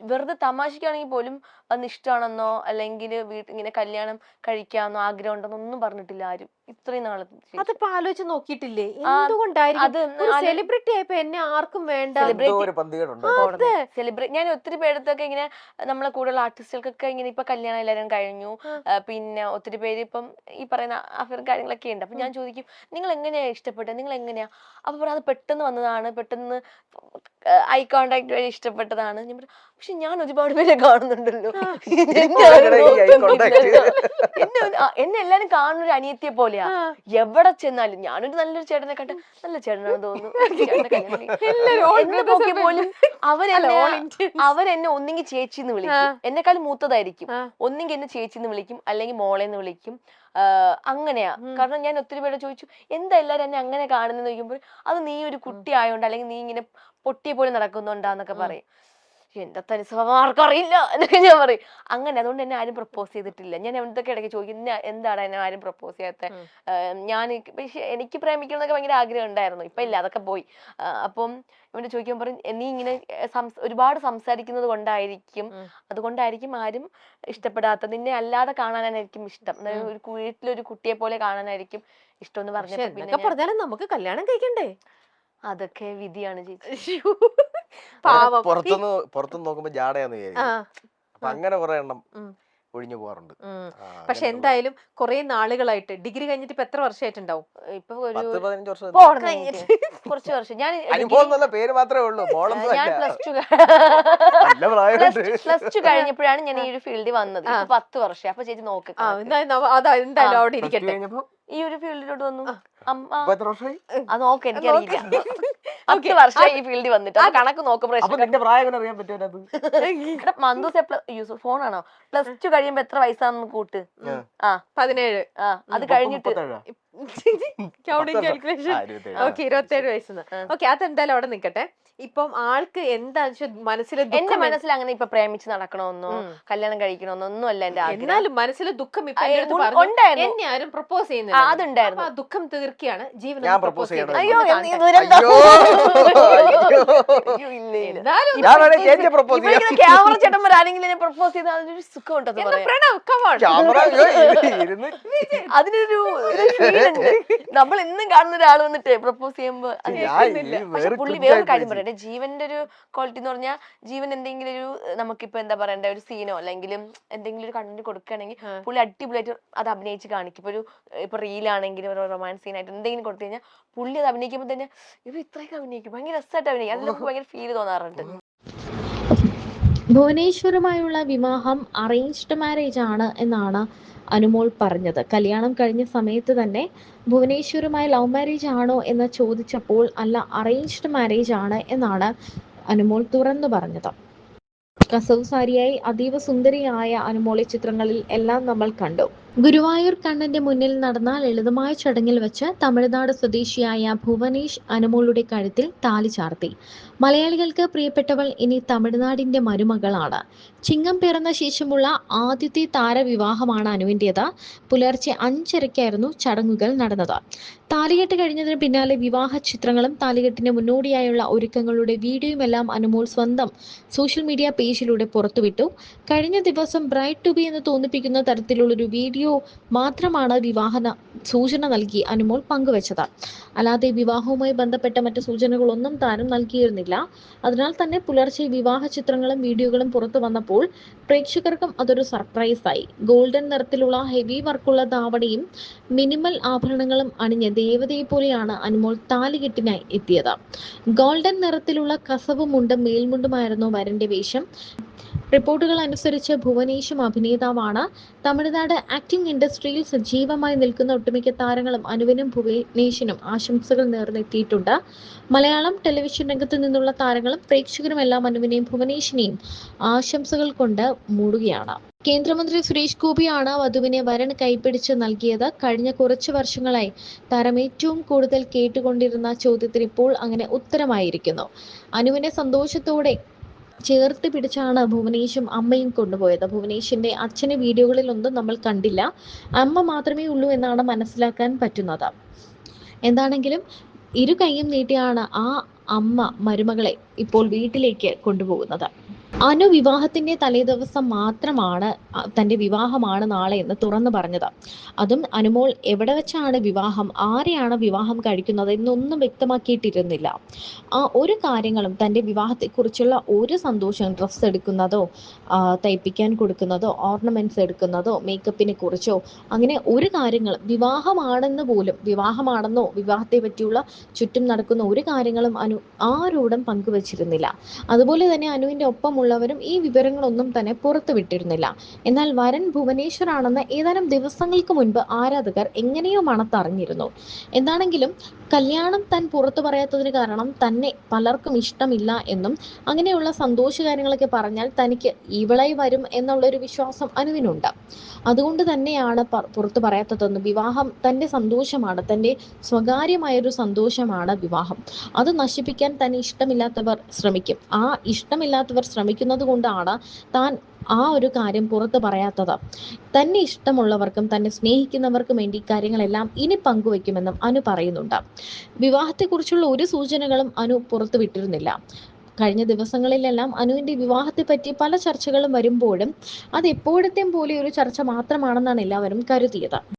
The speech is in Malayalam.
വെറുതെ തമാശക്കാണെങ്കിൽ പോലും അന്ന് ഇഷ്ടമാണെന്നോ അല്ലെങ്കിൽ ഇങ്ങനെ കല്യാണം കഴിക്കാമെന്നോ ആഗ്രഹം ഉണ്ടെന്നോ ഒന്നും പറഞ്ഞിട്ടില്ല ആരും ഇത്രയും നാളെ. അതിപ്പോ ആലോചിച്ച് നോക്കിയിട്ടില്ലേ എന്തുകൊണ്ടായിരിക്കും? അത് ഒരു സെലിബ്രിറ്റി ആയപ്പോ എന്നെ ആർക്കും വേണ്ട. സെലിബ്രേറ്റ് ഞാൻ ഒത്തിരി പേരത്തൊക്കെ ഇങ്ങനെ നമ്മളെ കൂടുതൽ ആർട്ടിസ്റ്റുകൾക്കൊക്കെ ഇങ്ങനെ ഇപ്പൊ കല്യാണം എല്ലാവരും കഴിഞ്ഞു. പിന്നെ ഒത്തിരി പേര് ഇപ്പം ഈ പറയുന്ന അഫയർ കാര്യങ്ങളൊക്കെ ഉണ്ട്. അപ്പൊ ഞാൻ ചോദിക്കും നിങ്ങൾ എങ്ങനെയാ ഇഷ്ടപ്പെട്ടത്, നിങ്ങൾ എങ്ങനെയാ? അപ്പൊ പറയാം അത് പെട്ടെന്ന് വന്നതാണ്, പെട്ടെന്ന് ഐ കോണ്ടാക്ട് വഴി ഇഷ്ടപ്പെട്ടതാണ്. ഞാൻ പറഞ്ഞു പക്ഷെ ഞാൻ ഒരുപാട് പേരെ കാണുന്നുണ്ടല്ലോ, എന്നെ എല്ലാരും കാണുന്ന ഒരു അനിയത്തിയെ പോലെയാ. എവിടെ ചെന്നാലും ഞാനൊരു നല്ലൊരു ചേട്ടനെ കണ്ട നല്ല ചേട്ടനാണെന്ന് തോന്നുന്നു. പോലും അവരെന്നെ ഒന്നെങ്കിൽ ചേച്ചിന്ന് വിളിക്കും, എന്നെക്കാളും മൂത്തതായിരിക്കും, ഒന്നെങ്കിൽ എന്നെ ചേച്ചിന്ന് വിളിക്കും അല്ലെങ്കിൽ മോളെന്ന് വിളിക്കും. അങ്ങനെയാ. കാരണം ഞാൻ ഒത്തിരി പേരെ ചോദിച്ചു എന്താ എല്ലാരും എന്നെ അങ്ങനെ കാണുന്നെന്ന് ചോദിക്കുമ്പോൾ അത് നീ ഒരു കുട്ടി ആയോണ്ട് അല്ലെങ്കിൽ നീ ഇങ്ങനെ പൊട്ടിയെ പോലെ നടക്കുന്നുണ്ടാന്നൊക്കെ പറയും. എന്റെ തനി സ്വഭാവം ആർക്കും അറിയില്ല എന്നൊക്കെ ഞാൻ പറയും. അങ്ങനെ അതുകൊണ്ട് എന്നെ ആരും പ്രപ്പോസ് ചെയ്തിട്ടില്ല. ഞാൻ എന്തൊക്കെ ഇടയ്ക്ക് ചോദിക്കും എന്താണ് എന്നെ ആരും പ്രപ്പോസ് ചെയ്യാത്ത? ഞാൻ പക്ഷെ എനിക്ക് പ്രേമിക്കണം എന്നൊക്കെ ഭയങ്കര ആഗ്രഹം ഉണ്ടായിരുന്നു, ഇപ്പൊ ഇല്ല, അതൊക്കെ പോയി. അപ്പം ഇവന്റെ ചോദിക്കാൻ പറയും നീ ഇങ്ങനെ ഒരുപാട് സംസാരിക്കുന്നത് കൊണ്ടായിരിക്കും, അതുകൊണ്ടായിരിക്കും ആരും ഇഷ്ടപ്പെടാത്ത. നിന്നെ അല്ലാതെ കാണാനായിരിക്കും ഇഷ്ടം, ഒരു വീട്ടിലൊരു കുട്ടിയെ പോലെ കാണാനായിരിക്കും ഇഷ്ടം എന്ന് പറഞ്ഞപ്പോ പിന്നെ പറഞ്ഞാലും നമുക്ക് കല്യാണം കഴിക്കണ്ടേ? അതൊക്കെ വിധിയാണ് ചേച്ചി. പുറത്തുനിന്ന് നോക്കുമ്പോ ജാടയാന്ന് വിചാരിക്കും. അപ്പൊ അങ്ങനെ കുറെ എണ്ണം ഒഴിഞ്ഞു പോകാറുണ്ട്. പക്ഷെ എന്തായാലും കുറെ നാളുകളായിട്ട് ഡിഗ്രി കഴിഞ്ഞിട്ട് ഇപ്പൊ എത്ര വർഷമായിട്ടുണ്ടാവും? ഇപ്പൊ 10-15 വർഷം. കുറച്ച് വർഷം. ഞാൻ പേര് മാത്രമേ ഉള്ളൂ. ഞാൻ പ്ലസ് ടു കഴിഞ്ഞപ്പോഴാണ് ഞാൻ ഈ ഒരു ഫീൽഡിൽ വന്നത്. 10 വർഷം. അപ്പൊ ചേച്ചി നോക്ക്, എന്തായാലും അവിടെ ഇരിക്കട്ടെ. ഈ ഒരു ഫീൽഡിലോട്ട് വന്നു. അത് നോക്ക്, എനിക്കറിയില്ല. 10 വർഷം ഈ ഫീൽഡിൽ വന്നിട്ട് കണക്ക് നോക്കുമ്പോ ഫോണാണോ? പ്ലസ് ടു കഴിയുമ്പോ എത്ര വയസ്സാന്ന് കൂട്ട്. 17. അത് കഴിഞ്ഞിട്ട് 27 വയസ്സെന്ന്. ഓക്കെ, അതെന്തായാലും അവിടെ നിക്കട്ടെ. ഇപ്പം ആൾക്ക് എന്താ മനസ്സിൽ, എന്റെ മനസ്സിൽ അങ്ങനെ ഇപ്പൊ പ്രേമിച്ച് നടക്കണമെന്നോ കല്യാണം കഴിക്കണമെന്നോ ഒന്നും അല്ല എന്റെ ആഗ്രഹം. എന്നാലും മനസ്സിൽ ദുഃഖം എന്നെ ആരും പ്രപ്പോസ് ചെയ്യുന്നില്ല, അതുണ്ടായിരുന്നു. ആ ദുഃഖം തീർക്കുകയാണ് ജീവിതം. പ്രപ്പോസ് ചെയ്യണം. ക്യാമറ ചേട്ടന്മാർ ആരെങ്കിലും എന്നെ പ്രപ്പോസ് ചെയ്താൽ അതൊരു സുഖം ഉണ്ടെന്ന് പറയാം. അതിനൊരു ഫീലുണ്ട്. നമ്മൾ എന്നും കാണുന്ന ഒരാൾ വന്നിട്ട് പ്രപ്പോസ് ചെയ്യുമ്പോ. പക്ഷെ പുള്ളി വേറൊരു കാര്യം പറയട്ടെ, ജീവന്റെ ഒരു ക്വാളിറ്റി എന്ന് പറഞ്ഞാൽ ജീവൻ എന്തെങ്കിലും ഒരു നമുക്കിപ്പോ എന്താ പറയണ്ട ഒരു സീനോ അല്ലെങ്കിൽ എന്തെങ്കിലും ഒരു കണ്ടന്റ് കൊടുക്കുകയാണെങ്കിൽ പുള്ളി അടിപൊളിയായിട്ട് അത് അഭിനയിച്ച് കാണിക്കും. ഇപ്പൊ റീലാണെങ്കിലും ഒരു റൊമാൻസ് സീനായിട്ട് എന്തെങ്കിലും കൊടുത്തു കഴിഞ്ഞാൽ പുള്ളി അത് അഭിനയിക്കുമ്പോൾ തന്നെ ഇവ ഇത്രയൊക്കെ അഭിനയിക്കും, ഭയങ്കര രസമായിട്ട് അഭിനയിക്കും. അതിൽ നമുക്ക് ഭയങ്കര ഫീൽ തോന്നാറുണ്ട്. ഭുവനേശ്വറുമായുള്ള വിവാഹം അറേഞ്ച്ഡ് മാരേജ് ആണ് എന്നാണ് അനുമോൾ പറഞ്ഞത്. കല്യാണം കഴിഞ്ഞ സമയത്ത് തന്നെ ഭുവനേശ്വറുമായി ലവ് മാരേജ് ആണോ എന്ന് ചോദിച്ചപ്പോൾ അല്ല, അറേഞ്ച്ഡ് മാരേജ് ആണ് എന്നാണ് അനുമോൾ തുറന്നു പറഞ്ഞത്. കസവ് സാരിയായി അതീവ സുന്ദരിയായ അനുമോളെ ചിത്രങ്ങളിൽ എല്ലാം നമ്മൾ കണ്ടു. ഗുരുവായൂർ കണ്ണന്റെ മുന്നിൽ നടന്ന ലളിതമായ ചടങ്ങിൽ വെച്ച് തമിഴ്നാട് സ്വദേശിയായ ഭുവനേഷ് അനുമോളുടെ കഴുത്തിൽ താലി ചാർത്തി. മലയാളികൾക്ക് പ്രിയപ്പെട്ടവൾ ഇനി തമിഴ്നാടിന്റെ മരുമകളാണ്. ചിങ്ങം പിറന്ന ശേഷമുള്ള ആദ്യത്തെ താരവിവാഹമാണ് അനുവിൻ്റേത്. പുലർച്ചെ 5:30-ക്കായിരുന്നു ചടങ്ങുകൾ നടന്നത്. താലികെട്ട് കഴിഞ്ഞതിന് പിന്നാലെ വിവാഹ ചിത്രങ്ങളും താലികെട്ടിന് മുന്നോടിയായുള്ള ഒരുക്കങ്ങളുടെ വീഡിയോയുമെല്ലാം അനുമോൾ സ്വന്തം സോഷ്യൽ മീഡിയ പേജിലൂടെ പുറത്തുവിട്ടു. കഴിഞ്ഞ ദിവസം ബ്രൈഡ് ടു ബി എന്ന് തോന്നിപ്പിക്കുന്ന തരത്തിലുള്ളൊരു വീഡിയോ മാത്രമാണ് വിവാഹ സൂചന നൽകി അനുമോൾ പങ്കുവച്ചത്. അല്ലാതെ വിവാഹവുമായി ബന്ധപ്പെട്ട മറ്റ് സൂചനകളൊന്നും താരം നൽകിയിരുന്നില്ല. അതിനാൽ തന്നെ പുലർച്ചെ വിവാഹ ചിത്രങ്ങളും വീഡിയോകളും പുറത്തു വന്നപ്പോൾ പ്രേക്ഷകർക്കും അതൊരു സർപ്രൈസായി. ഗോൾഡൻ നിറത്തിലുള്ള ഹെവി വർക്കുള്ള ധാവണിയും മിനിമൽ ആഭരണങ്ങളും അണിഞ്ഞ് ദേവതയെ പോലെയാണ് അനുമോൾ താലികെട്ടിനായി എത്തിയത്. ഗോൾഡൻ നിറത്തിലുള്ള കസവ് മുണ്ടും മേൽമുണ്ടുമായിരുന്നു വരന്റെ വേഷം. റിപ്പോർട്ടുകൾ അനുസരിച്ച് ഭുവനേഷും അഭിനേതാവാണ്. തമിഴ്നാട് ആക്ടിംഗ് ഇൻഡസ്ട്രിയിൽ സജീവമായി നിൽക്കുന്ന ഒട്ടുമിക്ക താരങ്ങളും അനുവിനും ഭുവനേഷിനും ആശംസകൾ നേർന്നെത്തിയിട്ടുണ്ട്. മലയാളം ടെലിവിഷൻ രംഗത്ത് നിന്നുള്ള താരങ്ങളും പ്രേക്ഷകരുമെല്ലാം അനുവിനെയും ഭുവനേഷിനെയും ആശംസകൾ കൊണ്ട് മൂടുകയാണ്. കേന്ദ്രമന്ത്രി സുരേഷ് ഗോപിയാണ് വധുവിനെ വരൻ കൈപ്പിടിച്ച് നൽകിയത്. കഴിഞ്ഞ കുറച്ചു വർഷങ്ങളായി താരം ഏറ്റവും കൂടുതൽ കേട്ടുകൊണ്ടിരുന്ന ചോദ്യത്തിന് ഇപ്പോൾ അങ്ങനെ ഉത്തരമായിരിക്കുന്നു. അനുവിനെ സന്തോഷത്തോടെ ചേർത്ത് പിടിച്ചാണ് ഭുവനേഷും അമ്മയും കൊണ്ടുപോയത്. ഭുവനേഷിന്റെ അച്ഛനെ വീഡിയോകളിലൊന്നും നമ്മൾ കണ്ടില്ല, അമ്മ മാത്രമേ ഉള്ളൂ എന്നാണ് മനസ്സിലാക്കാൻ പറ്റുന്നത്. എന്താണെങ്കിലും ഇരു കൈയും നീട്ടിയാണ് ആ അമ്മ മരുമകളെ ഇപ്പോൾ വീട്ടിലേക്ക് കൊണ്ടുപോകുന്നത്. അനു വിവാഹത്തിന്റെ തലേദിവസം മാത്രമാണ് തന്റെ വിവാഹമാണ് നാളെ എന്ന് തുറന്നു പറഞ്ഞത്. അതും അനുമോൾ എവിടെ വെച്ചാണ് വിവാഹം, ആരെയാണ് വിവാഹം കഴിക്കുന്നത് എന്നൊന്നും വ്യക്തമാക്കിയിട്ടിരുന്നില്ല. ആ ഒരു കാര്യങ്ങളും തന്റെ വിവാഹത്തെക്കുറിച്ചുള്ള ഒരു സന്തോഷം, ഡ്രസ്സ് എടുക്കുന്നതോ തയ്പ്പിക്കാൻ കൊടുക്കുന്നതോ ഓർണമെന്റ്സ് എടുക്കുന്നതോ മേക്കപ്പിനെ കുറിച്ചോ അങ്ങനെ ഒരു കാര്യങ്ങളും, വിവാഹമാണെന്ന് പോലും, വിവാഹമാണെന്നോ വിവാഹത്തെ പറ്റിയുള്ള ചുറ്റും നടക്കുന്ന ഒരു കാര്യങ്ങളും അനു ആരോടും പങ്കുവച്ചിരുന്നില്ല. അതുപോലെ തന്നെ അനുവിന്റെ ഒപ്പമുള്ളവരും ഈ വിവരങ്ങളൊന്നും തന്നെ പുറത്തുവിട്ടിരുന്നില്ല. എന്നാൽ വരൻ ഭുവനേശ്വർ ആണെന്ന് ഏതാനും ദിവസങ്ങൾക്ക് മുൻപ് ആരാധകർ എങ്ങനെയോ മണത്തറിഞ്ഞിരുന്നു. എന്താണെങ്കിലും കല്യാണം താൻ പുറത്തു പറയാത്തതിന് കാരണം തന്നെ പലർക്കും ഇഷ്ടമില്ല എന്നും അങ്ങനെയുള്ള സന്തോഷ കാര്യങ്ങളൊക്കെ പറഞ്ഞാൽ തനിക്ക് ഈവിളായി വരും എന്നുള്ളൊരു വിശ്വാസം അനുവിനുണ്ട്. അതുകൊണ്ട് തന്നെയാണ് പുറത്തു പറയാത്തതെന്നും, വിവാഹം തന്റെ സന്തോഷമാണ്, തന്റെ സ്വകാര്യമായൊരു സന്തോഷമാണ് വിവാഹം, അത് നശിപ്പിക്കാൻ തന്നെ ഇഷ്ടമില്ലാത്തവർ ശ്രമിക്കും. ആ ഇഷ്ടമില്ലാത്തവർ ശ്രമിക്കുന്നത് കൊണ്ടാണ് താൻ ആ ഒരു കാര്യം പുറത്ത് പറയാത്തത്. തന്നെ ഇഷ്ടമുള്ളവർക്കും തന്നെ സ്നേഹിക്കുന്നവർക്കും വേണ്ടി കാര്യങ്ങളെല്ലാം ഇനി പങ്കുവെക്കുമെന്നും അനു പറയുന്നുണ്ട്. വിവാഹത്തെക്കുറിച്ചുള്ള ഒരു സൂചനകളും അനു പുറത്തു വിട്ടിരുന്നില്ല. കഴിഞ്ഞ ദിവസങ്ങളിലെല്ലാം അനുവിന്റെ വിവാഹത്തെ പറ്റി പല ചർച്ചകളും വരുമ്പോഴും അത് എപ്പോഴത്തെയും പോലെ ഒരു ചർച്ച മാത്രമാണെന്നാണ് എല്ലാവരും കരുതിയത്.